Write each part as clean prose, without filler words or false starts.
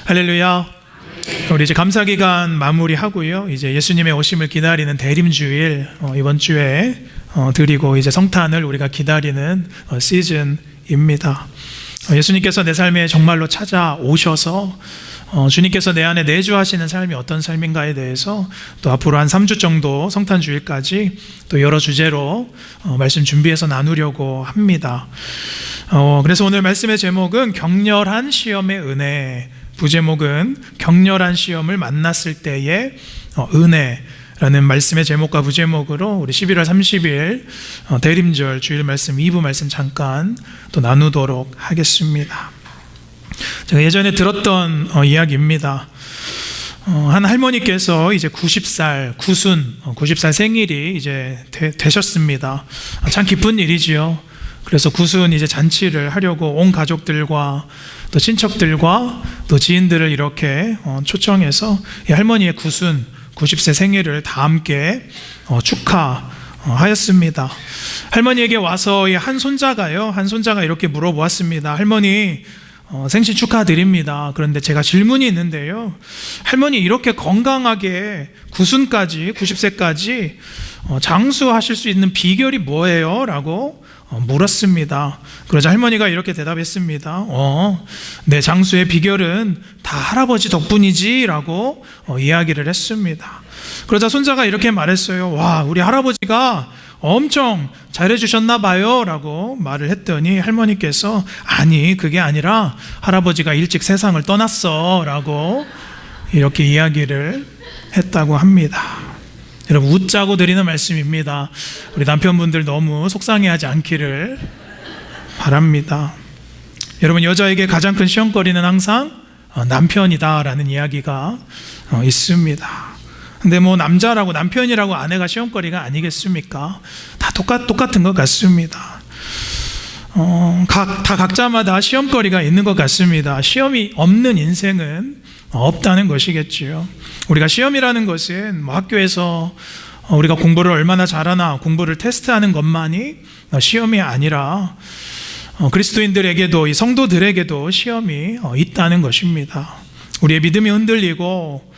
할렐루야. 우리 이제 감사기간 마무리하고요. 이제 예수님의 오심을 기다리는 대림주일 이번 주에 드리고 이제 성탄을 우리가 기다리는 시즌입니다. 예수님께서 내 삶에 정말로 찾아오셔서 주님께서 내 안에 내주하시는 삶이 어떤 삶인가에 대해서 또 앞으로 한 3주 정도 성탄주일까지 또 여러 주제로 말씀 준비해서 나누려고 합니다. 그래서 오늘 말씀의 제목은 격렬한 시험의 은혜, 부제목은 격렬한 시험을 만났을 때의 은혜라는 말씀의 제목과 부제목으로 우리 11월 30일 대림절 주일 말씀 2부 말씀 잠깐 또 나누도록 하겠습니다. 제가 예전에 들었던 이야기입니다. 한 할머니께서 이제 90살 생일이 이제 되셨습니다. 참 기쁜 일이지요. 그래서 구순 이제 잔치를 하려고 온 가족들과 또 친척들과 또 지인들을 이렇게 초청해서 이 할머니의 90세 생일을 다 함께 축하하였습니다. 할머니에게 와서 이 한 손자가 이렇게 물어보았습니다. 할머니, 생신 축하드립니다. 그런데 제가 질문이 있는데요. 할머니 이렇게 건강하게 90세까지 장수하실 수 있는 비결이 뭐예요? 라고 물었습니다. 그러자 할머니가 이렇게 대답했습니다. 내 장수의 비결은 다 할아버지 덕분이지 라고 이야기를 했습니다. 그러자 손자가 이렇게 말했어요. 와, 우리 할아버지가 엄청 잘해주셨나 봐요 라고 말을 했더니 할머니께서 아니, 그게 아니라 할아버지가 일찍 세상을 떠났어 라고 이렇게 이야기를 했다고 합니다. 여러분, 웃자고 드리는 말씀입니다. 우리 남편분들 너무 속상해하지 않기를 바랍니다. 여러분, 여자에게 가장 큰 시험거리는 항상 남편이다라는 이야기가 있습니다. 근데 뭐 남자라고 남편이라고 아내가 시험거리가 아니겠습니까? 다 똑같은 것 같습니다. 각자마다 시험거리가 있는 것 같습니다. 시험이 없는 인생은 없다는 것이겠지요. 우리가 시험이라는 것은 뭐 학교에서 우리가 공부를 얼마나 잘하나 공부를 테스트하는 것만이 시험이 아니라 그리스도인들에게도 이 성도들에게도 시험이 있다는 것입니다. 우리의 믿음이 흔들리고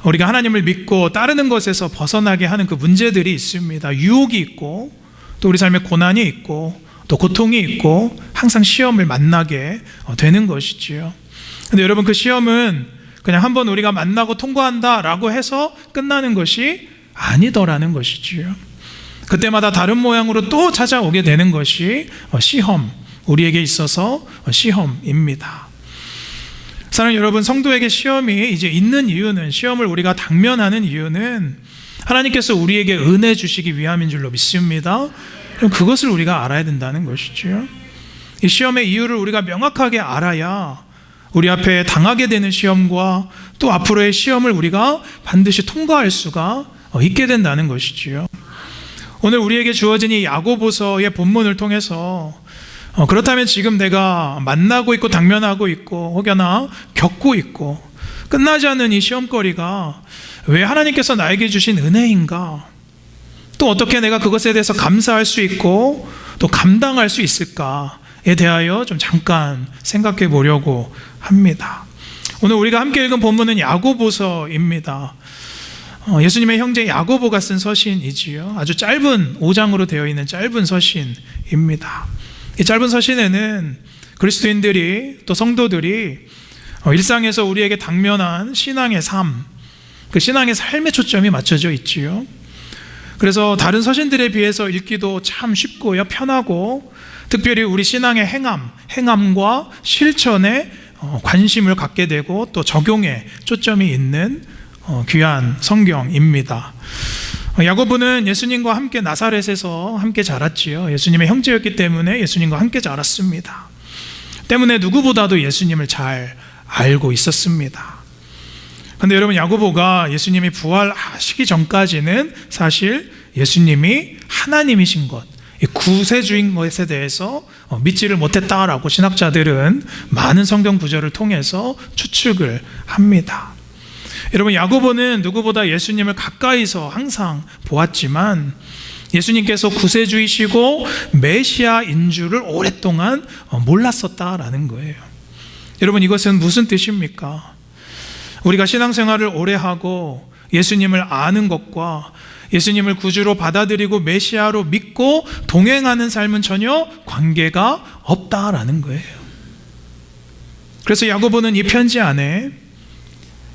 우리가 하나님을 믿고 따르는 것에서 벗어나게 하는 그 문제들이 있습니다. 유혹이 있고 또 우리 삶에 고난이 있고 또 고통이 있고 항상 시험을 만나게 되는 것이지요. 근데 여러분, 그 시험은 그냥 한번 우리가 만나고 통과한다라고 해서 끝나는 것이 아니더라는 것이지요. 그때마다 다른 모양으로 또 찾아오게 되는 것이 시험, 우리에게 있어서 시험입니다. 사랑하는 여러분, 성도에게 시험이 이제 있는 이유는, 시험을 우리가 당면하는 이유는 하나님께서 우리에게 은혜 주시기 위함인 줄로 믿습니다. 그럼 그것을 우리가 알아야 된다는 것이지요. 이 시험의 이유를 우리가 명확하게 알아야 우리 앞에 당하게 되는 시험과 또 앞으로의 시험을 우리가 반드시 통과할 수가 있게 된다는 것이지요. 오늘 우리에게 주어진 이 야고보서의 본문을 통해서 그렇다면 지금 내가 만나고 있고 당면하고 있고 혹여나 겪고 있고 끝나지 않는 이 시험거리가 왜 하나님께서 나에게 주신 은혜인가? 또 어떻게 내가 그것에 대해서 감사할 수 있고 또 감당할 수 있을까에 대하여 좀 잠깐 생각해 보려고 합니다. 오늘 우리가 함께 읽은 본문은 야고보서입니다. 예수님의 형제 야고보가 쓴 서신이지요. 아주 짧은 5장으로 되어 있는 짧은 서신입니다. 이 짧은 서신에는 그리스도인들이 또 성도들이 일상에서 우리에게 당면한 신앙의 삶, 그 신앙의 삶의 초점이 맞춰져 있지요. 그래서 다른 서신들에 비해서 읽기도 참 쉽고요, 편하고 특별히 우리 신앙의 행함과 실천에 관심을 갖게 되고 또 적용에 초점이 있는 귀한 성경입니다. 야고보는 예수님과 함께 나사렛에서 함께 자랐지요. 예수님의 형제였기 때문에 예수님과 함께 자랐습니다. 때문에 누구보다도 예수님을 잘 알고 있었습니다. 그런데 여러분, 야고보가 예수님이 부활하시기 전까지는 사실 예수님이 하나님이신 것, 구세주인 것에 대해서 믿지를 못했다라고 신학자들은 많은 성경 구절을 통해서 추측을 합니다. 여러분, 야고보는 누구보다 예수님을 가까이서 항상 보았지만 예수님께서 구세주이시고 메시아인 줄을 오랫동안 몰랐었다라는 거예요. 여러분, 이것은 무슨 뜻입니까? 우리가 신앙생활을 오래 하고 예수님을 아는 것과 예수님을 구주로 받아들이고 메시아로 믿고 동행하는 삶은 전혀 관계가 없다라는 거예요. 그래서 야고보는 이 편지 안에,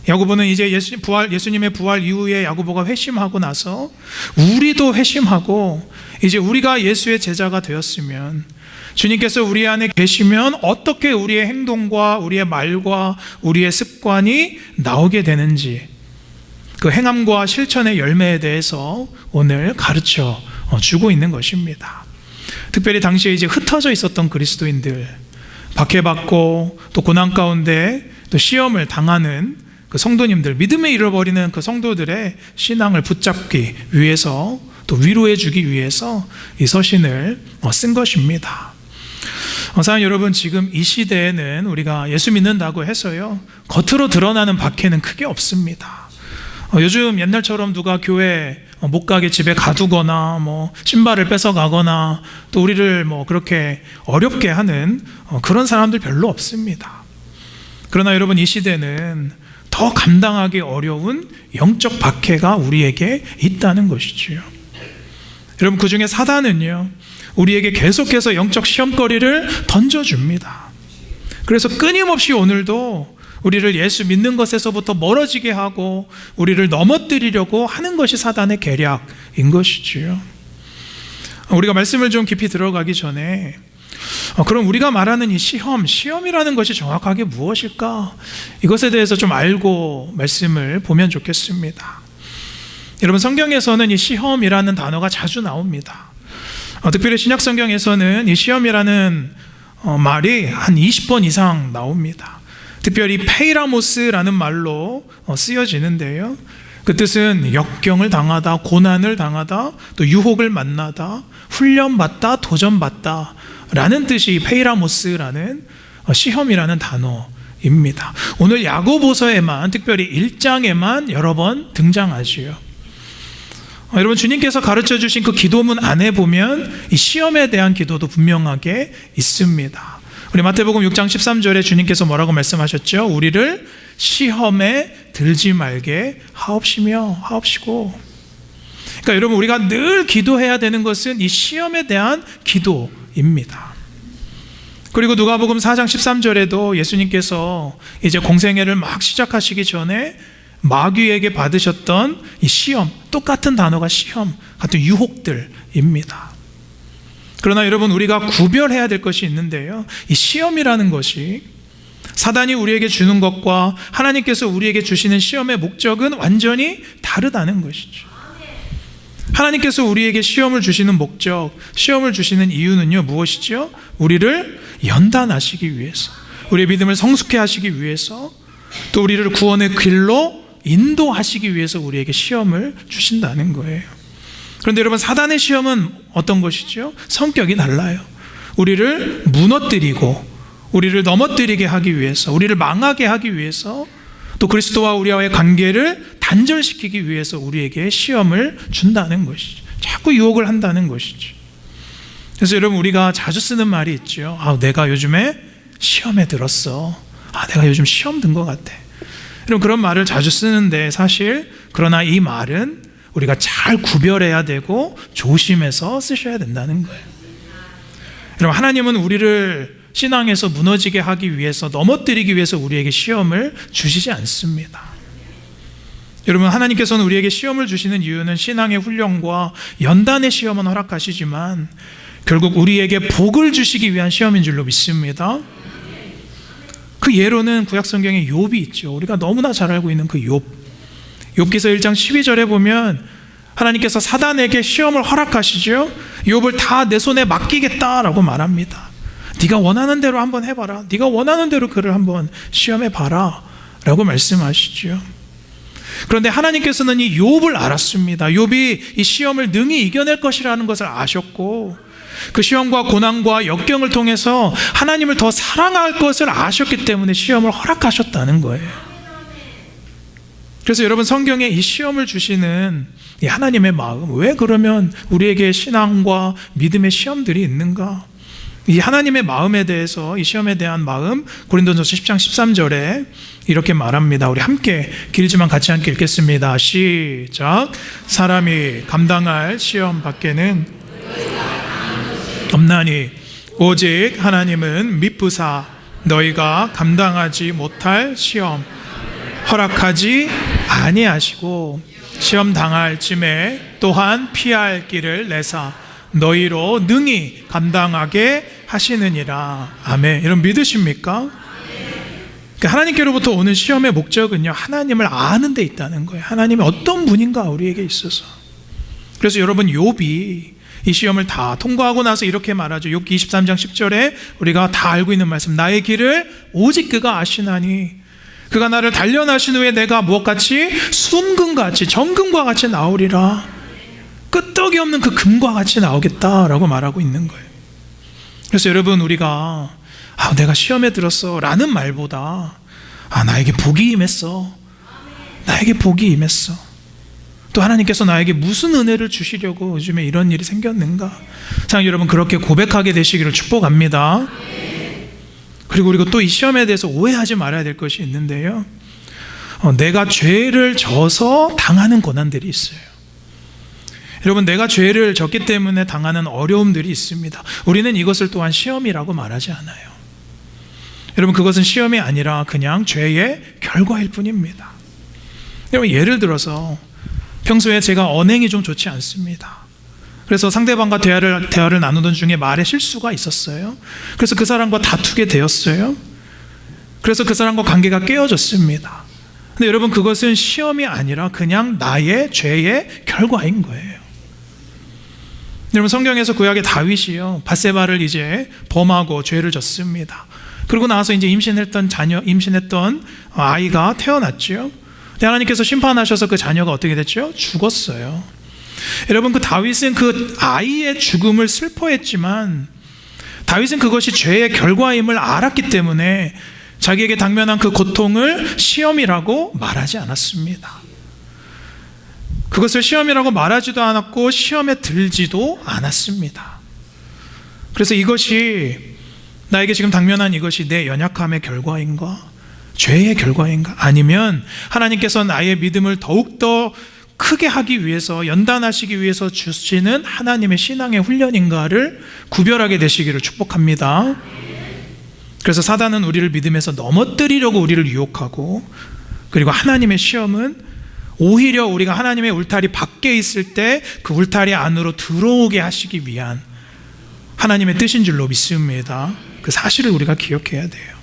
야고보는 이제 예수님의 부활 이후에 야고보가 회심하고 나서 우리도 회심하고 이제 우리가 예수의 제자가 되었으면, 주님께서 우리 안에 계시면 어떻게 우리의 행동과 우리의 말과 우리의 습관이 나오게 되는지, 그 행함과 실천의 열매에 대해서 오늘 가르쳐 주고 있는 것입니다. 특별히 당시에 이제 흩어져 있었던 그리스도인들, 박해받고 또 고난 가운데 또 시험을 당하는 그 성도님들, 믿음에 잃어버리는 그 성도들의 신앙을 붙잡기 위해서, 또 위로해 주기 위해서 이 서신을 쓴 것입니다. 사랑하는 여러분, 지금 이 시대에는 우리가 예수 믿는다고 해서요, 겉으로 드러나는 박해는 크게 없습니다. 요즘 옛날처럼 누가 교회 못 가게 집에 가두거나 신발을 뺏어가거나 또 우리를 그렇게 어렵게 하는 그런 사람들 별로 없습니다. 그러나 여러분, 이 시대는 더 감당하기 어려운 영적 박해가 우리에게 있다는 것이지요. 여러분, 그 중에 사단은요, 우리에게 계속해서 영적 시험거리를 던져줍니다. 그래서 끊임없이 오늘도 우리를 예수 믿는 것에서부터 멀어지게 하고 우리를 넘어뜨리려고 하는 것이 사단의 계략인 것이지요. 우리가 말씀을 좀 깊이 들어가기 전에, 그럼 우리가 말하는 이 시험이라는 것이 정확하게 무엇일까? 이것에 대해서 좀 알고 말씀을 보면 좋겠습니다. 여러분, 성경에서는 이 시험이라는 단어가 자주 나옵니다. 특별히 신약 성경에서는 이 시험이라는 말이 한 20번 이상 나옵니다. 특별히 페이라모스라는 말로 쓰여지는데요, 그 뜻은 역경을 당하다, 고난을 당하다, 또 유혹을 만나다, 훈련받다, 도전받다 라는 뜻이 페이라모스라는 시험이라는 단어입니다. 오늘 야고보서에만, 특별히 1장에만 여러 번 등장하지요. 여러분, 주님께서 가르쳐 주신 그 기도문 안에 보면 이 시험에 대한 기도도 분명하게 있습니다. 우리 마태복음 6장 13절에 주님께서 뭐라고 말씀하셨죠? 우리를 시험에 들지 말게 하옵시고. 그러니까 여러분, 우리가 늘 기도해야 되는 것은 이 시험에 대한 기도입니다. 그리고 누가복음 4장 13절에도 예수님께서 이제 공생애를 막 시작하시기 전에 마귀에게 받으셨던 이 시험, 똑같은 단어가 시험, 같은 유혹들입니다. 그러나 여러분, 우리가 구별해야 될 것이 있는데요, 이 시험이라는 것이 사단이 우리에게 주는 것과 하나님께서 우리에게 주시는 시험의 목적은 완전히 다르다는 것이죠. 하나님께서 우리에게 시험을 주시는 목적, 시험을 주시는 이유는요, 무엇이죠? 우리를 연단하시기 위해서, 우리의 믿음을 성숙해 하시기 위해서, 또 우리를 구원의 길로 인도하시기 위해서 우리에게 시험을 주신다는 거예요. 그런데 여러분, 사단의 시험은 어떤 것이죠? 성격이 달라요. 우리를 무너뜨리고 우리를 넘어뜨리게 하기 위해서, 우리를 망하게 하기 위해서, 또 그리스도와 우리와의 관계를 단절시키기 위해서 우리에게 시험을 준다는 것이죠. 자꾸 유혹을 한다는 것이죠. 그래서 여러분, 우리가 자주 쓰는 말이 있죠. 내가 요즘에 시험에 들었어. 내가 요즘 시험 든 것 같아. 여러분, 그런 말을 자주 쓰는데, 사실 그러나 이 말은 우리가 잘 구별해야 되고 조심해서 쓰셔야 된다는 거예요. 여러분, 하나님은 우리를 신앙에서 무너지게 하기 위해서, 넘어뜨리기 위해서 우리에게 시험을 주시지 않습니다. 여러분, 하나님께서는 우리에게 시험을 주시는 이유는 신앙의 훈련과 연단의 시험은 허락하시지만 결국 우리에게 복을 주시기 위한 시험인 줄로 믿습니다. 그 예로는 구약 성경에 욥이 있죠. 우리가 너무나 잘 알고 있는 그 욥기서 1장 12절에 보면 하나님께서 사단에게 시험을 허락하시죠. 욥을 다 내 손에 맡기겠다라고 말합니다. 네가 원하는 대로 한번 해봐라. 네가 원하는 대로 그를 한번 시험해봐라 라고 말씀하시죠. 그런데 하나님께서는 이 욥을 알았습니다. 욥이 이 시험을 능히 이겨낼 것이라는 것을 아셨고, 그 시험과 고난과 역경을 통해서 하나님을 더 사랑할 것을 아셨기 때문에 시험을 허락하셨다는 거예요. 그래서 여러분, 성경에 이 시험을 주시는 이 하나님의 마음, 왜 그러면 우리에게 신앙과 믿음의 시험들이 있는가? 이 하나님의 마음에 대해서, 이 시험에 대한 마음, 고린도전서 10장 13절에 이렇게 말합니다. 우리 함께 길지만 같이 함께 읽겠습니다. 시작. 사람이 감당할 시험 밖에는 없나니 오직 하나님은 미쁘사 너희가 감당하지 못할 시험 허락하지 아니하시고 시험 당할 쯤에 또한 피할 길을 내사 너희로 능히 감당하게 하시느니라. 아멘. 여러분 믿으십니까? 하나님께로부터 오는 시험의 목적은요, 하나님을 아는 데 있다는 거예요. 하나님이 어떤 분인가 우리에게 있어서. 그래서 여러분 욥이 이 시험을 다 통과하고 나서 이렇게 말하죠. 욥기 23장 10절에 우리가 다 알고 있는 말씀, 나의 길을 오직 그가 아시나니 그가 나를 단련하신 후에 내가 무엇같이 순금같이 정금과 같이 나오리라. 끄떡이 없는 그 금과 같이 나오겠다라고 말하고 있는 거예요. 그래서 여러분 우리가 내가 시험에 들었어 라는 말보다 나에게 복이 임했어, 나에게 복이 임했어, 또 하나님께서 나에게 무슨 은혜를 주시려고 요즘에 이런 일이 생겼는가, 자 여러분 그렇게 고백하게 되시기를 축복합니다. 그리고 우리가 또 이 시험에 대해서 오해하지 말아야 될 것이 있는데요, 내가 죄를 져서 당하는 고난들이 있어요. 여러분 내가 죄를 졌기 때문에 당하는 어려움들이 있습니다. 우리는 이것을 또한 시험이라고 말하지 않아요. 여러분 그것은 시험이 아니라 그냥 죄의 결과일 뿐입니다. 여러분 예를 들어서 평소에 제가 언행이 좀 좋지 않습니다. 그래서 상대방과 대화를 나누던 중에 말에 실수가 있었어요. 그래서 그 사람과 다투게 되었어요. 그래서 그 사람과 관계가 깨어졌습니다. 근데 여러분 그것은 시험이 아니라 그냥 나의 죄의 결과인 거예요. 여러분 성경에서 구약의 다윗이요, 밧세바를 이제 범하고 죄를 졌습니다. 그러고 나서 이제 임신했던 아이가 태어났죠. 하나님께서 심판하셔서 그 자녀가 어떻게 됐죠? 죽었어요. 여러분 그 다윗은 그 아이의 죽음을 슬퍼했지만 다윗은 그것이 죄의 결과임을 알았기 때문에 자기에게 당면한 그 고통을 시험이라고 말하지 않았습니다. 그것을 시험이라고 말하지도 않았고 시험에 들지도 않았습니다. 그래서 이것이 나에게 지금 당면한 이것이 내 연약함의 결과인가? 죄의 결과인가? 아니면 하나님께서 나의 믿음을 더욱더 크게 하기 위해서, 연단하시기 위해서 주시는 하나님의 신앙의 훈련인가를 구별하게 되시기를 축복합니다. 그래서 사단은 우리를 믿음에서 넘어뜨리려고 우리를 유혹하고, 그리고 하나님의 시험은 오히려 우리가 하나님의 울타리 밖에 있을 때 그 울타리 안으로 들어오게 하시기 위한 하나님의 뜻인 줄로 믿습니다. 그 사실을 우리가 기억해야 돼요.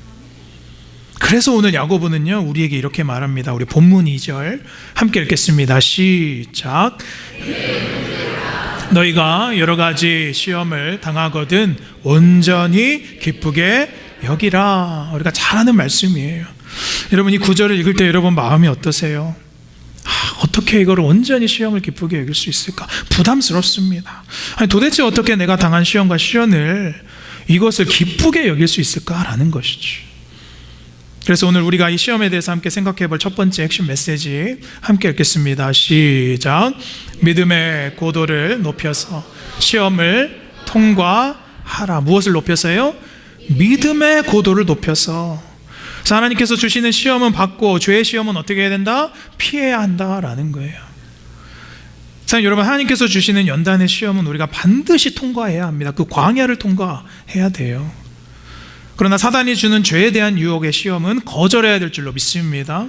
그래서 오늘 야고보는요 우리에게 이렇게 말합니다. 우리 본문 2절 함께 읽겠습니다. 시작. 너희가 여러 가지 시험을 당하거든 온전히 기쁘게 여기라. 우리가 잘 아는 말씀이에요. 여러분 이 구절을 읽을 때 여러분 마음이 어떠세요? 어떻게 이걸 온전히 시험을 기쁘게 여길 수 있을까? 부담스럽습니다. 아니, 도대체 어떻게 내가 당한 시험과 시련을 이것을 기쁘게 여길 수 있을까라는 것이죠. 그래서 오늘 우리가 이 시험에 대해서 함께 생각해 볼 첫 번째 핵심 메시지 함께 읽겠습니다. 시작. 믿음의 고도를 높여서 시험을 통과하라. 무엇을 높여서요? 믿음의 고도를 높여서. 그래서 하나님께서 주시는 시험은 받고 죄의 시험은 어떻게 해야 된다? 피해야 한다라는 거예요. 자, 여러분 하나님께서 주시는 연단의 시험은 우리가 반드시 통과해야 합니다. 그 광야를 통과해야 돼요. 그러나 사단이 주는 죄에 대한 유혹의 시험은 거절해야 될 줄로 믿습니다.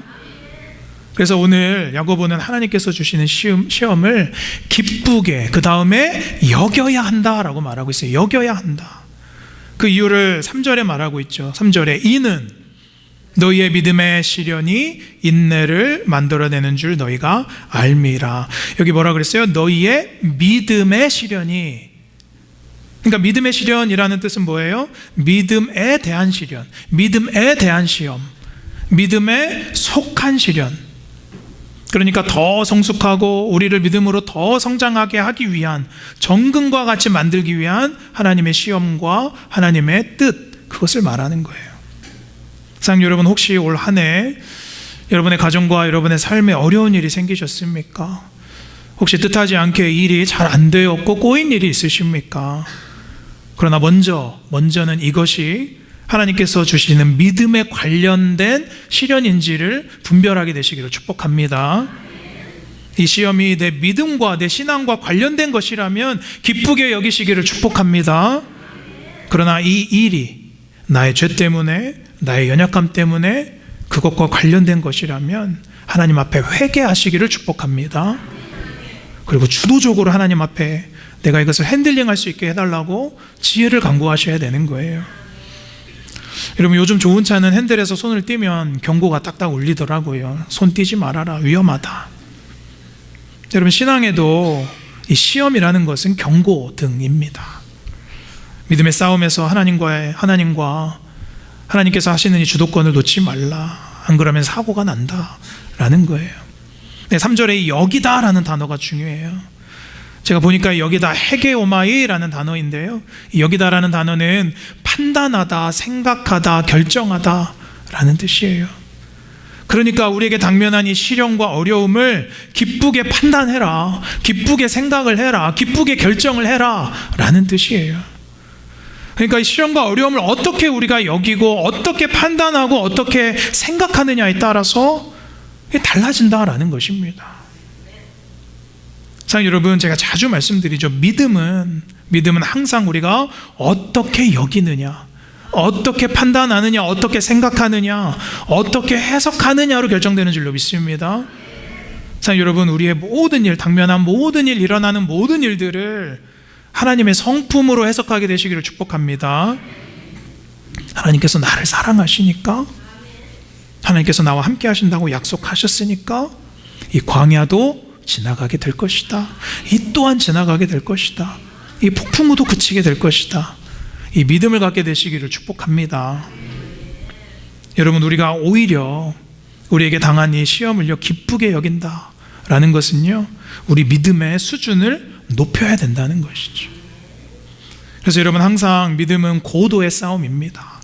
그래서 오늘 야고보는 하나님께서 주시는 시험을 기쁘게 그 다음에 여겨야 한다라고 말하고 있어요. 여겨야 한다. 그 이유를 3절에 말하고 있죠. 3절에 이는 너희의 믿음의 시련이 인내를 만들어내는 줄 너희가 알미라. 여기 뭐라 그랬어요? 너희의 믿음의 시련이. 그러니까 믿음의 시련이라는 뜻은 뭐예요? 믿음에 대한 시련, 믿음에 대한 시험, 믿음에 속한 시련. 그러니까 더 성숙하고 우리를 믿음으로 더 성장하게 하기 위한, 정금과 같이 만들기 위한 하나님의 시험과 하나님의 뜻, 그것을 말하는 거예요. 사랑 여러분, 혹시 올 한 해 여러분의 가정과 여러분의 삶에 어려운 일이 생기셨습니까? 혹시 뜻하지 않게 일이 잘 안 되었고 꼬인 일이 있으십니까? 그러나 먼저는 이것이 하나님께서 주시는 믿음에 관련된 시련인지를 분별하게 되시기를 축복합니다. 이 시험이 내 믿음과 내 신앙과 관련된 것이라면 기쁘게 여기시기를 축복합니다. 그러나 이 일이 나의 죄 때문에, 나의 연약함 때문에 그것과 관련된 것이라면 하나님 앞에 회개하시기를 축복합니다. 그리고 주도적으로 하나님 앞에 내가 이것을 핸들링할 수 있게 해달라고 지혜를 간구하셔야 되는 거예요. 여러분, 요즘 좋은 차는 핸들에서 손을 떼면 경고가 딱딱 울리더라고요. 손 떼지 말아라, 위험하다. 여러분, 신앙에도 이 시험이라는 것은 경고등입니다. 믿음의 싸움에서 하나님과 하나님께서 하시는 이 주도권을 놓지 말라. 안 그러면 사고가 난다라는 거예요. 3절에 이 여기다라는 단어가 중요해요. 제가 보니까 여기다 헤게오마이라는 단어인데요, 이 여기다라는 단어는 판단하다, 생각하다, 결정하다라는 뜻이에요. 그러니까 우리에게 당면한 이 시련과 어려움을 기쁘게 판단해라, 기쁘게 생각을 해라, 기쁘게 결정을 해라 라는 뜻이에요. 그러니까 이 시련과 어려움을 어떻게 우리가 여기고 어떻게 판단하고 어떻게 생각하느냐에 따라서 달라진다라는 것입니다. 사랑하는 여러분, 제가 자주 말씀드리죠. 믿음은 항상 우리가 어떻게 여기느냐, 어떻게 판단하느냐, 어떻게 생각하느냐, 어떻게 해석하느냐로 결정되는 줄로 믿습니다. 사랑하는 여러분, 우리의 모든 일, 당면한 모든 일, 일어나는 모든 일들을 하나님의 성품으로 해석하게 되시기를 축복합니다. 하나님께서 나를 사랑하시니까, 하나님께서 나와 함께 하신다고 약속하셨으니까 이 광야도 지나가게 될 것이다. 이 또한 지나가게 될 것이다. 이 폭풍우도 그치게 될 것이다. 이 믿음을 갖게 되시기를 축복합니다. 여러분, 우리가 오히려 우리에게 당한 이 시험을요 기쁘게 여긴다라는 것은요 우리 믿음의 수준을 높여야 된다는 것이죠. 그래서 여러분, 항상 믿음은 고도의 싸움입니다.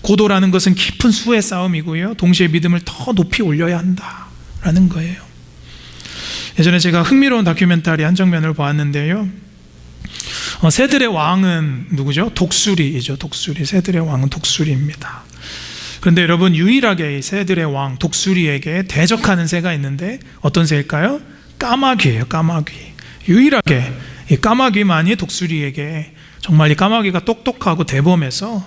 고도라는 것은 깊은 수의 싸움이고요, 동시에 믿음을 더 높이 올려야 한다라는 거예요. 예전에 제가 흥미로운 다큐멘터리 한 장면을 보았는데요, 새들의 왕은 누구죠? 독수리이죠. 독수리. 새들의 왕은 독수리입니다. 그런데 여러분, 유일하게 이 새들의 왕 독수리에게 대적하는 새가 있는데 어떤 새일까요? 까마귀예요. 까마귀. 유일하게 이 까마귀만이 독수리에게, 정말 이 까마귀가 똑똑하고 대범해서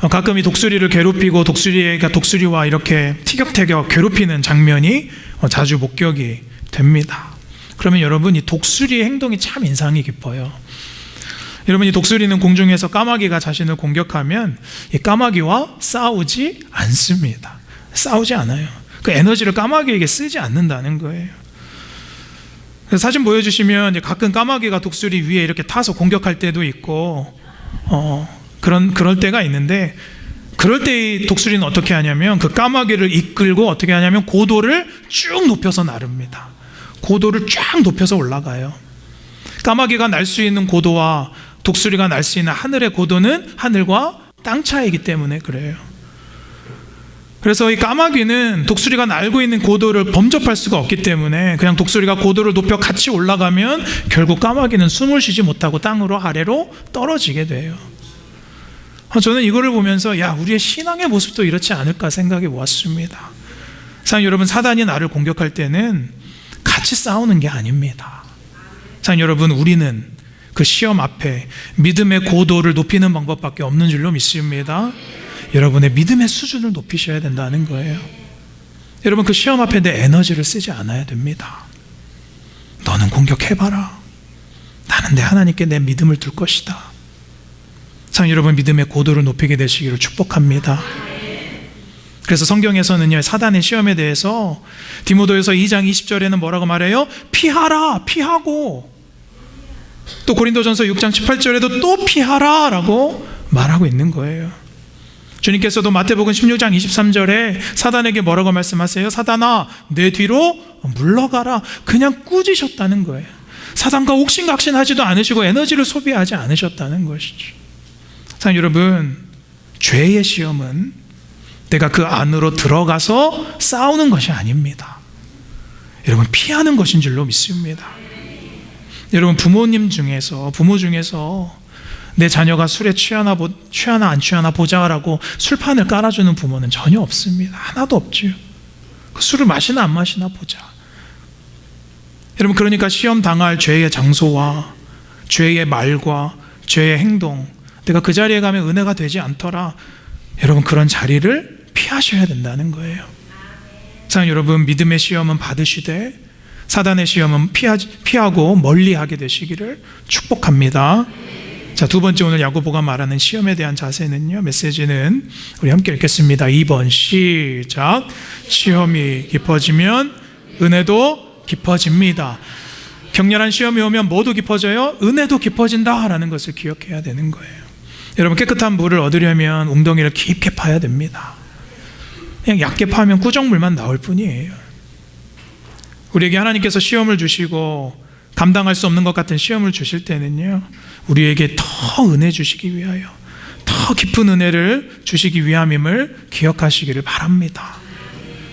가끔 이 독수리를 괴롭히고 독수리와 이렇게 티격태격 괴롭히는 장면이 자주 목격이 됩니다. 그러면 여러분, 이 독수리의 행동이 참 인상이 깊어요. 여러분, 이 독수리는 공중에서 까마귀가 자신을 공격하면 이 까마귀와 싸우지 않습니다. 싸우지 않아요. 그 에너지를 까마귀에게 쓰지 않는다는 거예요. 그래서 사진 보여주시면 가끔 까마귀가 독수리 위에 이렇게 타서 공격할 때도 있고 그럴 때가 있는데, 그럴 때 이 독수리는 어떻게 하냐면 그 까마귀를 이끌고 어떻게 하냐면 고도를 쭉 높여서 나릅니다. 고도를 쫙 높여서 올라가요. 까마귀가 날 수 있는 고도와 독수리가 날 수 있는 하늘의 고도는 하늘과 땅 차이기 때문에 그래요. 그래서 이 까마귀는 독수리가 날고 있는 고도를 범접할 수가 없기 때문에 그냥 독수리가 고도를 높여 같이 올라가면 결국 까마귀는 숨을 쉬지 못하고 땅으로 아래로 떨어지게 돼요. 저는 이거를 보면서 우리의 신앙의 모습도 이렇지 않을까 생각해 보았습니다. 사랑하는 여러분, 사단이 나를 공격할 때는 같이 싸우는 게 아닙니다. 사랑하는 여러분, 우리는 그 시험 앞에 믿음의 고도를 높이는 방법밖에 없는 줄로 믿습니다. 여러분의 믿음의 수준을 높이셔야 된다는 거예요. 여러분, 그 시험 앞에 내 에너지를 쓰지 않아야 됩니다. 너는 공격해봐라. 나는 내 하나님께 내 믿음을 둘 것이다. 사랑하는 여러분, 믿음의 고도를 높이게 되시기를 축복합니다. 그래서 성경에서는요, 사단의 시험에 대해서 디모데후서 2장 20절에는 뭐라고 말해요? 피하라, 피하고, 또 고린도전서 6장 18절에도 또 피하라 라고 말하고 있는 거예요. 주님께서도 마태복음 16장 23절에 사단에게 뭐라고 말씀하세요? 사단아, 내 뒤로 물러가라. 그냥 꾸짖으셨다는 거예요. 사단과 옥신각신하지도 않으시고 에너지를 소비하지 않으셨다는 것이죠. 사랑하는 여러분, 죄의 시험은 내가 그 안으로 들어가서 싸우는 것이 아닙니다. 여러분, 피하는 것인 줄로 믿습니다. 여러분, 부모 중에서 내 자녀가 술에 취하나 안 취하나 보자라고 술판을 깔아주는 부모는 전혀 없습니다. 하나도 없지요. 술을 마시나 안 마시나 보자. 여러분, 그러니까 시험 당할 죄의 장소와 죄의 말과 죄의 행동, 내가 그 자리에 가면 은혜가 되지 않더라, 여러분, 그런 자리를 피하셔야 된다는 거예요. 사랑하는 여러분, 믿음의 시험은 받으시되 사단의 시험은 피하고 멀리하게 되시기를 축복합니다. 자, 두 번째, 오늘 야고보가 말하는 시험에 대한 자세는요, 메시지는 우리 함께 읽겠습니다. 2번 시작. 시험이 깊어지면 은혜도 깊어집니다. 격렬한 시험이 오면 뭐도 깊어져요? 은혜도 깊어진다라는 것을 기억해야 되는 거예요. 여러분, 깨끗한 물을 얻으려면 웅덩이를 깊게 파야 됩니다. 그냥 얕게 파면 꾸정물만 나올 뿐이에요. 우리에게 하나님께서 시험을 주시고 감당할 수 없는 것 같은 시험을 주실 때는요, 우리에게 더 은혜 주시기 위하여, 더 깊은 은혜를 주시기 위함임을 기억하시기를 바랍니다.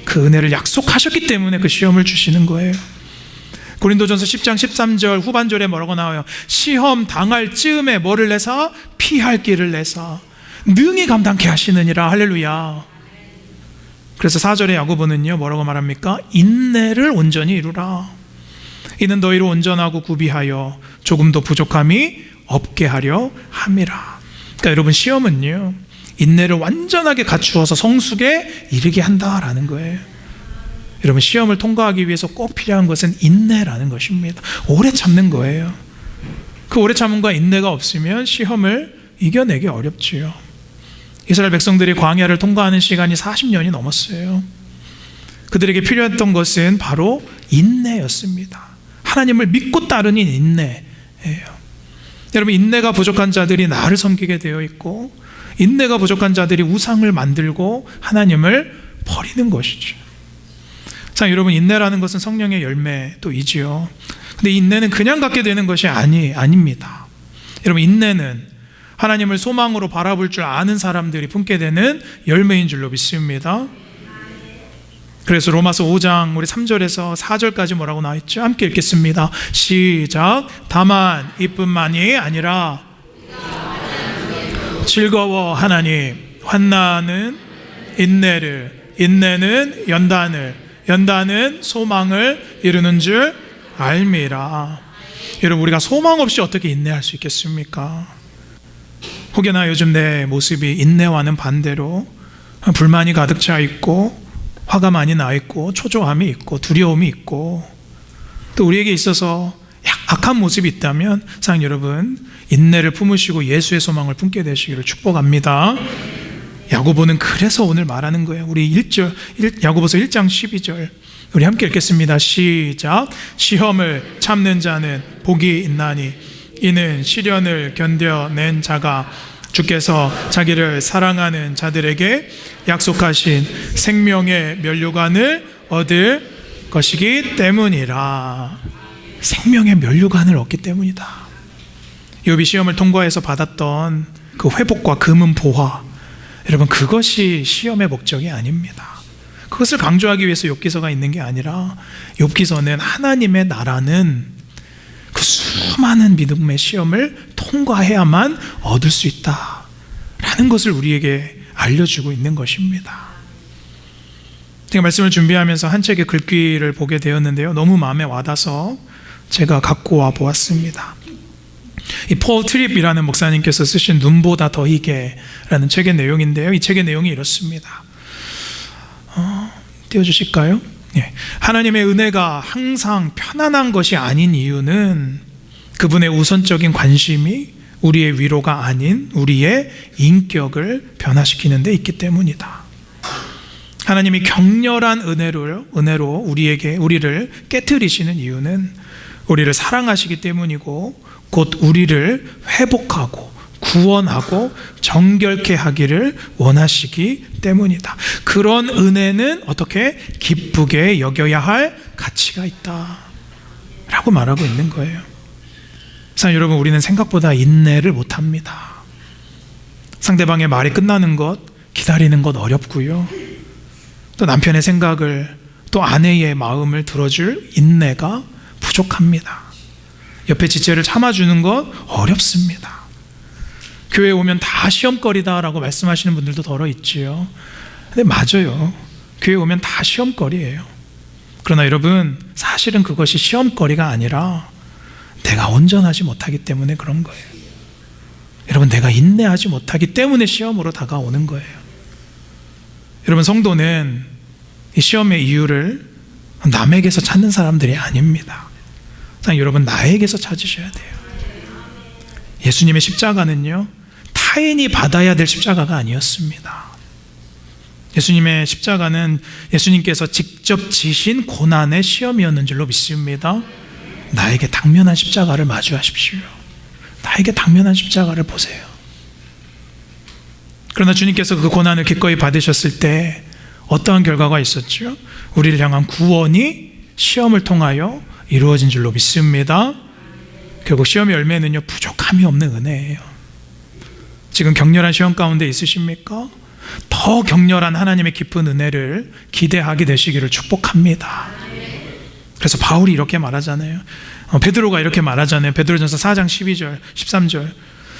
그 은혜를 약속하셨기 때문에 그 시험을 주시는 거예요. 고린도전서 10장 13절 후반절에 뭐라고 나와요? 시험 당할 즈음에 뭐를 내사? 피할 길을 내사 능히 감당케 하시느니라. 할렐루야. 그래서 4절에 야고보는요, 뭐라고 말합니까? 인내를 온전히 이루라. 이는 너희로 온전하고 구비하여 조금도 부족함이 없게 하려 함이라. 그러니까 여러분, 시험은요, 인내를 완전하게 갖추어서 성숙에 이르게 한다라는 거예요. 여러분, 시험을 통과하기 위해서 꼭 필요한 것은 인내라는 것입니다. 오래 참는 거예요. 그 오래 참음과 인내가 없으면 시험을 이겨내기 어렵지요. 이스라엘 백성들이 광야를 통과하는 시간이 40년이 넘었어요. 그들에게 필요했던 것은 바로 인내였습니다. 하나님을 믿고 따르는 인내예요. 여러분, 인내가 부족한 자들이 나를 섬기게 되어 있고, 인내가 부족한 자들이 우상을 만들고 하나님을 버리는 것이죠. 자, 여러분, 인내라는 것은 성령의 열매도이지요. 근데 인내는 그냥 갖게 되는 것이 아닙니다. 여러분, 인내는 하나님을 소망으로 바라볼 줄 아는 사람들이 품게 되는 열매인 줄로 믿습니다. 그래서 로마서 5장 우리 3절에서 4절까지 뭐라고 나와 있죠? 함께 읽겠습니다. 시작. 다만 이뿐만이 아니라 즐거워하나니 환난은 인내를, 인내는 연단을, 연단은 소망을 이루는 줄 알미라. 여러분, 우리가 소망 없이 어떻게 인내할 수 있겠습니까? 혹여나 요즘 내 모습이 인내와는 반대로 불만이 가득 차 있고, 화가 많이 나 있고, 초조함이 있고, 두려움이 있고, 또 우리에게 있어서 악한 모습이 있다면, 사랑하는 여러분, 인내를 품으시고 예수의 소망을 품게 되시기를 축복합니다. 야고보는 그래서 오늘 말하는 거예요. 우리 야고보서 1장 12절 우리 함께 읽겠습니다. 시작. 시험을 참는 자는 복이 있나니 이는 시련을 견뎌낸 자가 주께서 자기를 사랑하는 자들에게 약속하신 생명의 면류관을 얻을 것이기 때문이라. 생명의 면류관을 얻기 때문이다. 욥이 시험을 통과해서 받았던 그 회복과 금은 보화, 여러분, 그것이 시험의 목적이 아닙니다. 그것을 강조하기 위해서 욥기서가 있는 게 아니라, 욥기서는 하나님의 나라는 그 수많은 믿음의 시험을 통과해야만 얻을 수 있다라는 것을 우리에게 알려주고 있는 것입니다. 제가 말씀을 준비하면서 한 책의 글귀를 보게 되었는데요, 너무 마음에 와닿아서 제가 갖고 와 보았습니다. 이 폴 트립이라는 목사님께서 쓰신 눈보다 더 희게라는 책의 내용인데요, 이 책의 내용이 이렇습니다. 띄워주실까요? 예. 하나님의 은혜가 항상 편안한 것이 아닌 이유는 그분의 우선적인 관심이 우리의 위로가 아닌 우리의 인격을 변화시키는 데 있기 때문이다. 하나님이 격렬한 은혜로 우리를 깨트리시는 이유는 우리를 사랑하시기 때문이고, 곧 우리를 회복하고 구원하고 정결케 하기를 원하시기 때문이다. 그런 은혜는 어떻게 기쁘게 여겨야 할 가치가 있다 라고 말하고 있는 거예요. 사랑하는 여러분, 우리는 생각보다 인내를 못합니다. 상대방의 말이 끝나는 것, 기다리는 것 어렵고요, 또 남편의 생각을, 또 아내의 마음을 들어줄 인내가 부족합니다. 옆에 지체를 참아주는 것 어렵습니다. 교회에 오면 다 시험거리다라고 말씀하시는 분들도 더러 있지요. 근데 맞아요. 교회에 오면 다 시험거리예요. 그러나 여러분, 사실은 그것이 시험거리가 아니라 내가 온전하지 못하기 때문에 그런 거예요. 여러분, 내가 인내하지 못하기 때문에 시험으로 다가오는 거예요. 여러분, 성도는 이 시험의 이유를 남에게서 찾는 사람들이 아닙니다. 여러분, 나에게서 찾으셔야 돼요. 예수님의 십자가는요, 타인이 받아야 될 십자가가 아니었습니다. 예수님의 십자가는 예수님께서 직접 지신 고난의 시험이었는 줄로 믿습니다. 나에게 당면한 십자가를 마주하십시오. 나에게 당면한 십자가를 보세요. 그러나 주님께서 그 고난을 기꺼이 받으셨을 때 어떠한 결과가 있었죠? 우리를 향한 구원이 시험을 통하여 이루어진 줄로 믿습니다. 결국 시험의 열매는요, 부족함이 없는 은혜예요. 지금 격렬한 시험 가운데 있으십니까? 더 격렬한 하나님의 깊은 은혜를 기대하게 되시기를 축복합니다. 그래서 바울이 이렇게 말하잖아요. 베드로가 이렇게 말하잖아요. 베드로전서 4장 12절 13절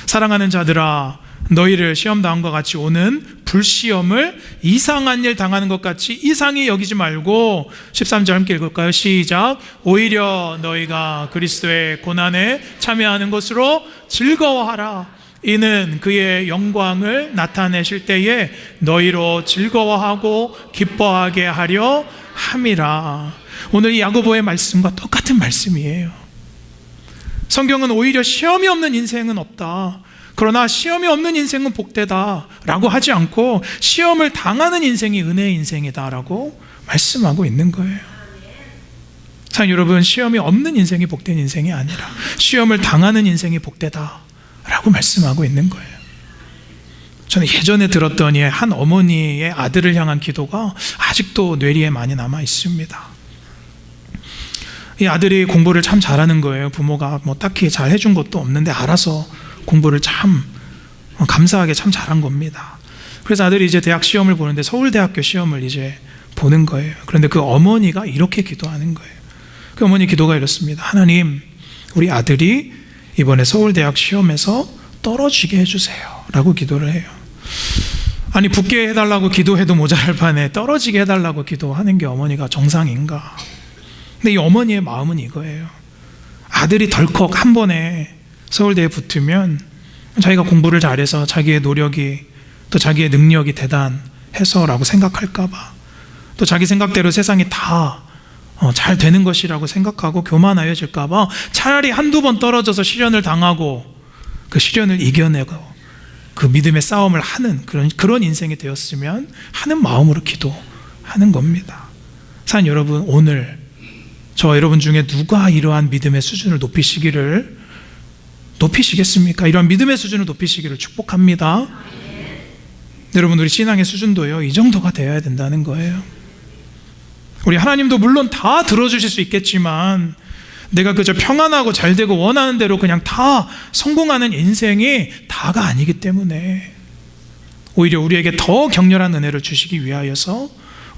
사랑하는 자들아, 너희를 시험 당한 것 같이 오는 불시험을 이상한 일 당하는 것 같이 이상히 여기지 말고, 13절 함께 읽을까요? 시작. 오히려 너희가 그리스도의 고난에 참여하는 것으로 즐거워하라. 이는 그의 영광을 나타내실 때에 너희로 즐거워하고 기뻐하게 하려 함이라. 오늘 이 야고보의 말씀과 똑같은 말씀이에요. 성경은 오히려 시험이 없는 인생은 없다, 그러나 시험이 없는 인생은 복되다 라고 하지 않고 시험을 당하는 인생이 은혜의 인생이다 라고 말씀하고 있는 거예요. 사랑하는 여러분, 시험이 없는 인생이 복된 인생이 아니라 시험을 당하는 인생이 복되다 라고 말씀하고 있는 거예요. 저는 예전에 들었던 한 어머니의 아들을 향한 기도가 아직도 뇌리에 많이 남아 있습니다. 이 아들이 공부를 참 잘하는 거예요. 부모가 뭐 딱히 잘 해준 것도 없는데 알아서 공부를 참 감사하게 참 잘한 겁니다. 그래서 아들이 이제 대학 시험을 보는데 서울대학교 시험을 이제 보는 거예요. 그런데 그 어머니가 이렇게 기도하는 거예요. 그 어머니 기도가 이렇습니다. 하나님, 우리 아들이 이번에 서울대학 시험에서 떨어지게 해주세요 라고 기도를 해요. 아니, 붙게 해달라고 기도해도 모자랄 판에 떨어지게 해달라고 기도하는 게 어머니가 정상인가? 근데 이 어머니의 마음은 이거예요. 아들이 덜컥 한 번에 서울대에 붙으면 자기가 공부를 잘해서 자기의 노력이 또 자기의 능력이 대단해서라고 생각할까봐, 또 자기 생각대로 세상이 다 잘 되는 것이라고 생각하고 교만하여질까봐 차라리 한두 번 떨어져서 시련을 당하고 그 시련을 이겨내고 그 믿음의 싸움을 하는 그런 인생이 되었으면 하는 마음으로 기도하는 겁니다. 사랑하는 여러분, 오늘 저와 여러분 중에 누가 이러한 믿음의 수준을 높이시겠습니까? 이러한 믿음의 수준을 높이시기를 축복합니다. 여러분, 우리 신앙의 수준도요, 이 정도가 되어야 된다는 거예요. 우리 하나님도 물론 다 들어주실 수 있겠지만 내가 그저 평안하고 잘되고 원하는 대로 그냥 다 성공하는 인생이 다가 아니기 때문에 오히려 우리에게 더 격렬한 은혜를 주시기 위하여서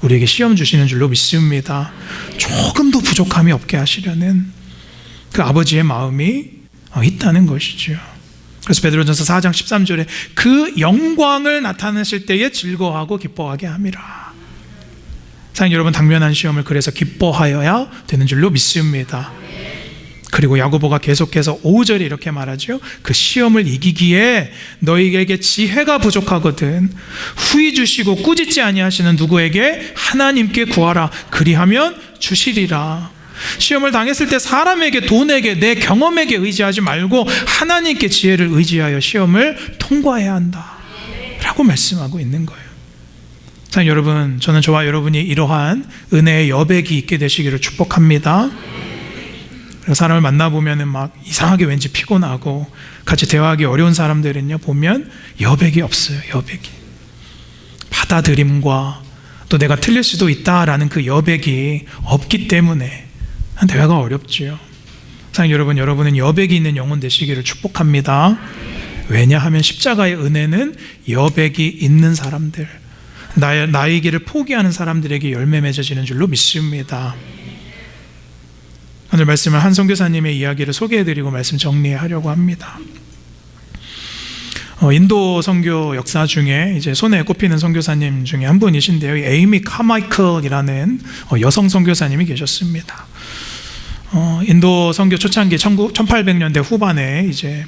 우리에게 시험 주시는 줄로 믿습니다. 조금도 부족함이 없게 하시려는 그 아버지의 마음이 있다는 것이죠. 그래서 베드로전서 4장 13절에 그 영광을 나타내실 때에 즐거워하고 기뻐하게 함이라. 사랑하는 여러분, 당면한 시험을 그래서 기뻐하여야 되는 줄로 믿습니다. 그리고 야고보가 계속해서 5절에 이렇게 말하죠. 그 시험을 이기기에 너희에게 지혜가 부족하거든 후히 주시고 꾸짖지 아니하시는 누구에게? 하나님께 구하라. 그리하면 주시리라. 시험을 당했을 때 사람에게, 돈에게, 내 경험에게 의지하지 말고 하나님께 지혜를 의지하여 시험을 통과해야 한다 라고 말씀하고 있는 거예요. 사랑하는 여러분, 저는 저와 여러분이 이러한 은혜의 여백이 있게 되시기를 축복합니다. 사람을 만나보면 막 이상하게 왠지 피곤하고 같이 대화하기 어려운 사람들은요, 보면 여백이 없어요. 여백이, 받아들임과 또 내가 틀릴 수도 있다라는 그 여백이 없기 때문에 대화가 어렵지요. 사랑하는 여러분, 여러분은 여백이 있는 영혼 되시기를 축복합니다. 왜냐하면 십자가의 은혜는 여백이 있는 사람들, 나의 길을 포기하는 사람들에게 열매 맺어지는 줄로 믿습니다. 오늘 말씀을 한 선교사님의 이야기를 소개해드리고 말씀 정리하려고 합니다. 인도 선교 역사 중에 이제 손에 꼽히는 선교사님 중에 한 분이신데요. 에이미 카마이클이라는 여성 선교사님이 계셨습니다. 인도 선교 초창기 1800년대 후반에 이제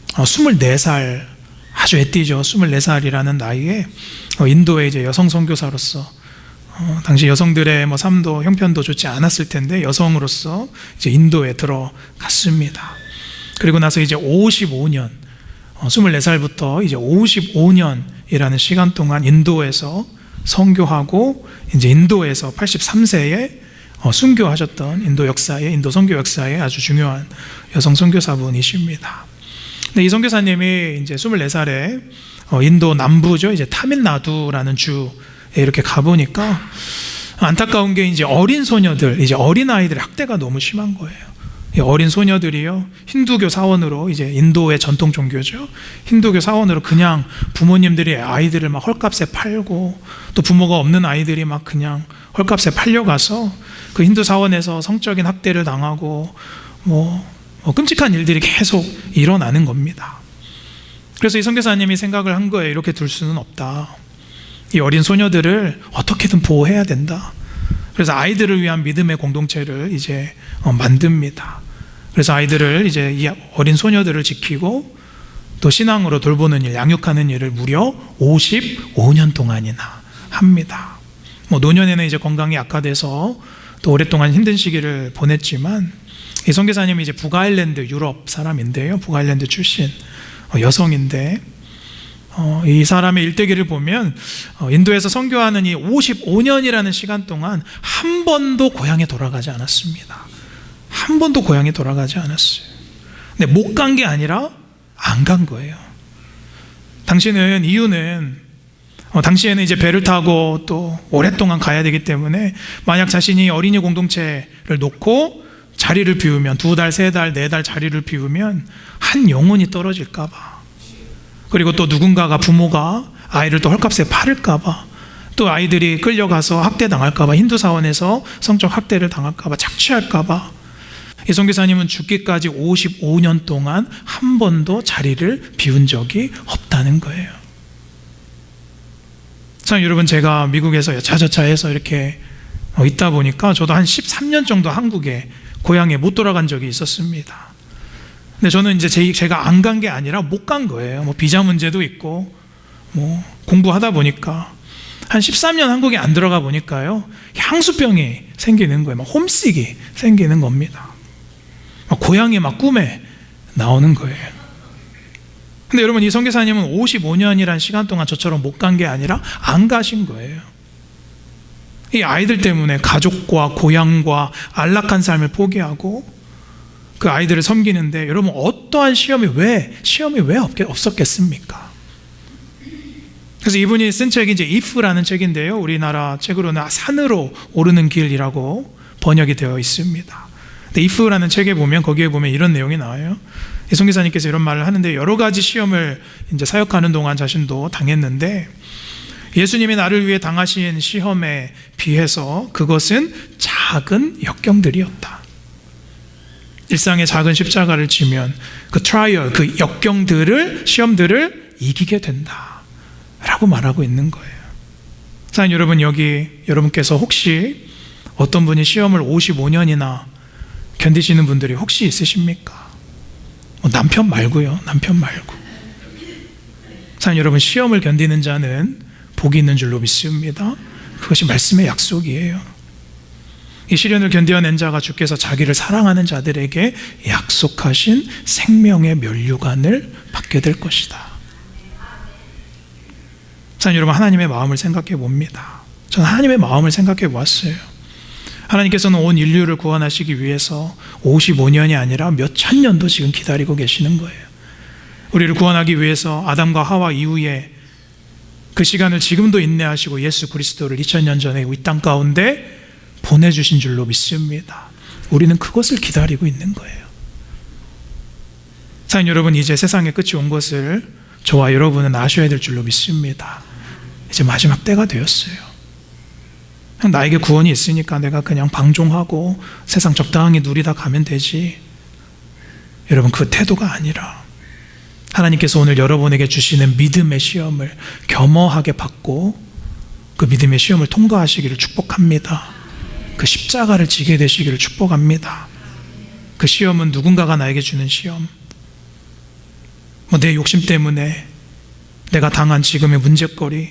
24살, 아주 애띠죠. 24살이라는 나이에 인도의 이제 여성 선교사로서 당시 여성들의 삶도 형편도 좋지 않았을 텐데 여성으로서 이제 인도에 들어갔습니다. 그리고 나서 이제 54년, 24살부터 이제 55년이라는 시간 동안 인도에서 선교하고 이제 인도에서 83세에 순교하셨던 인도 선교 역사에 아주 중요한 여성 선교사분이십니다. 근데 이 선교사님이 이제 24살에 인도 남부죠, 이제 타밀나두라는 주에 이렇게 가보니까 안타까운 게 이제 어린 소녀들, 이제 어린 아이들의 학대가 너무 심한 거예요. 어린 소녀들이요, 힌두교 사원으로, 이제 인도의 전통 종교죠, 힌두교 사원으로 그냥 부모님들이 아이들을 막 헐값에 팔고, 또 부모가 없는 아이들이 막 그냥 헐값에 팔려가서 그 힌두 사원에서 성적인 학대를 당하고 끔찍한 일들이 계속 일어나는 겁니다. 그래서 이 선교사님이 생각을 한 거예요. 이렇게 둘 수는 없다. 이 어린 소녀들을 어떻게든 보호해야 된다. 그래서 아이들을 위한 믿음의 공동체를 이제 만듭니다. 그래서 아이들을 이제 이 어린 소녀들을 지키고 또 신앙으로 돌보는 일, 양육하는 일을 무려 55년 동안이나 합니다. 노년에는 이제 건강이 악화돼서 또 오랫동안 힘든 시기를 보냈지만, 이 선교사님이 이제 북아일랜드 유럽 사람인데요, 북아일랜드 출신 여성인데, 이 사람의 일대기를 보면 인도에서 선교하는 이 55년이라는 시간 동안 한 번도 고향에 돌아가지 않았습니다. 한 번도 고향에 돌아가지 않았어요. 근데 못 간 게 아니라 안 간 거예요. 당시에는 이제 배를 타고 또 오랫동안 가야 되기 때문에, 만약 자신이 어린이 공동체를 놓고 자리를 비우면 2달, 3달, 4달 자리를 비우면 한 영혼이 떨어질까봐, 그리고 또 누군가가, 부모가 아이를 또 헐값에 팔을까봐, 또 아이들이 끌려가서 학대당할까봐, 힌두 사원에서 성적 학대를 당할까봐, 착취할까봐, 이 선교사님은 죽기까지 55년 동안 한 번도 자리를 비운 적이 없다는 거예요. 참, 여러분, 제가 미국에서 여차저차해서 이렇게 있다 보니까 저도 한 13년 정도 한국에, 고향에 못 돌아간 적이 있었습니다. 근데 저는 이제 제가 안 간 게 아니라 못 간 거예요. 비자 문제도 있고, 공부하다 보니까 한 13년 한국에 안 들어가 보니까요, 향수병이 생기는 거예요. 홈식이 생기는 겁니다. 고향이 막 꿈에 나오는 거예요. 근데 여러분, 이 선교사님은 55년이란 시간 동안 저처럼 못 간 게 아니라 안 가신 거예요. 이 아이들 때문에 가족과 고향과 안락한 삶을 포기하고 그 아이들을 섬기는데, 여러분, 어떠한 시험이 왜 없었겠습니까? 그래서 이분이 쓴 책이 이제 IF라는 책인데요, 우리나라 책으로는 산으로 오르는 길이라고 번역이 되어 있습니다. 근데 IF라는 책에 보면, 거기에 보면 이런 내용이 나와요. 이 선교사님께서 이런 말을 하는데, 여러 가지 시험을 이제 사역하는 동안 자신도 당했는데, 예수님이 나를 위해 당하신 시험에 비해서 그것은 작은 역경들이었다. 일상의 작은 십자가를 지면 그 트라이얼, 그 역경들을, 시험들을 이기게 된다 라고 말하고 있는 거예요. 사랑하는 여러분, 여기 여러분께서 혹시 어떤 분이 시험을 55년이나 견디시는 분들이 혹시 있으십니까? 남편 말고요, 남편 말고. 사랑하는 여러분, 시험을 견디는 자는 복이 있는 줄로 믿습니다. 그것이 말씀의 약속이에요. 이 시련을 견뎌낸 자가 주께서 자기를 사랑하는 자들에게 약속하신 생명의 면류관을 받게 될 것이다. 사랑하는 여러분, 하나님의 마음을 생각해 봅니다. 저는 하나님의 마음을 생각해 보았어요. 하나님께서는 온 인류를 구원하시기 위해서 55년이 아니라 몇 천 년도 지금 기다리고 계시는 거예요. 우리를 구원하기 위해서 아담과 하와 이후에 그 시간을 지금도 인내하시고 예수 그리스도를 2000년 전에 이 땅 가운데 보내주신 줄로 믿습니다. 우리는 그것을 기다리고 있는 거예요. 사랑하는 여러분, 이제 세상의 끝이 온 것을 저와 여러분은 아셔야 될 줄로 믿습니다. 이제 마지막 때가 되었어요. 나에게 구원이 있으니까 내가 그냥 방종하고 세상 적당히 누리다 가면 되지. 여러분, 그 태도가 아니라 하나님께서 오늘 여러분에게 주시는 믿음의 시험을 겸허하게 받고 그 믿음의 시험을 통과하시기를 축복합니다. 그 십자가를 지게 되시기를 축복합니다. 그 시험은 누군가가 나에게 주는 시험, 내 욕심 때문에 내가 당한 지금의 문제거리,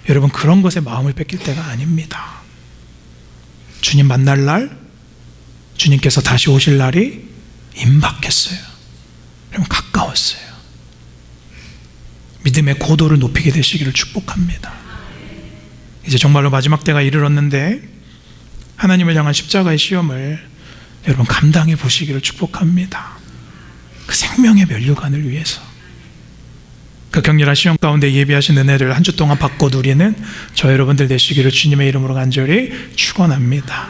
여러분 그런 것에 마음을 뺏길 때가 아닙니다. 주님 만날 날, 주님께서 다시 오실 날이 임박했어요. 여러분 가까웠어요. 믿음의 고도를 높이게 되시기를 축복합니다. 이제 정말로 마지막 때가 이르렀는데 하나님을 향한 십자가의 시험을 여러분 감당해 보시기를 축복합니다. 그 생명의 면류관을 위해서 그 격렬한 시험 가운데 예비하신 은혜를 한 주 동안 받고 누리는 저 여러분들 되시기를 주님의 이름으로 간절히 축원합니다.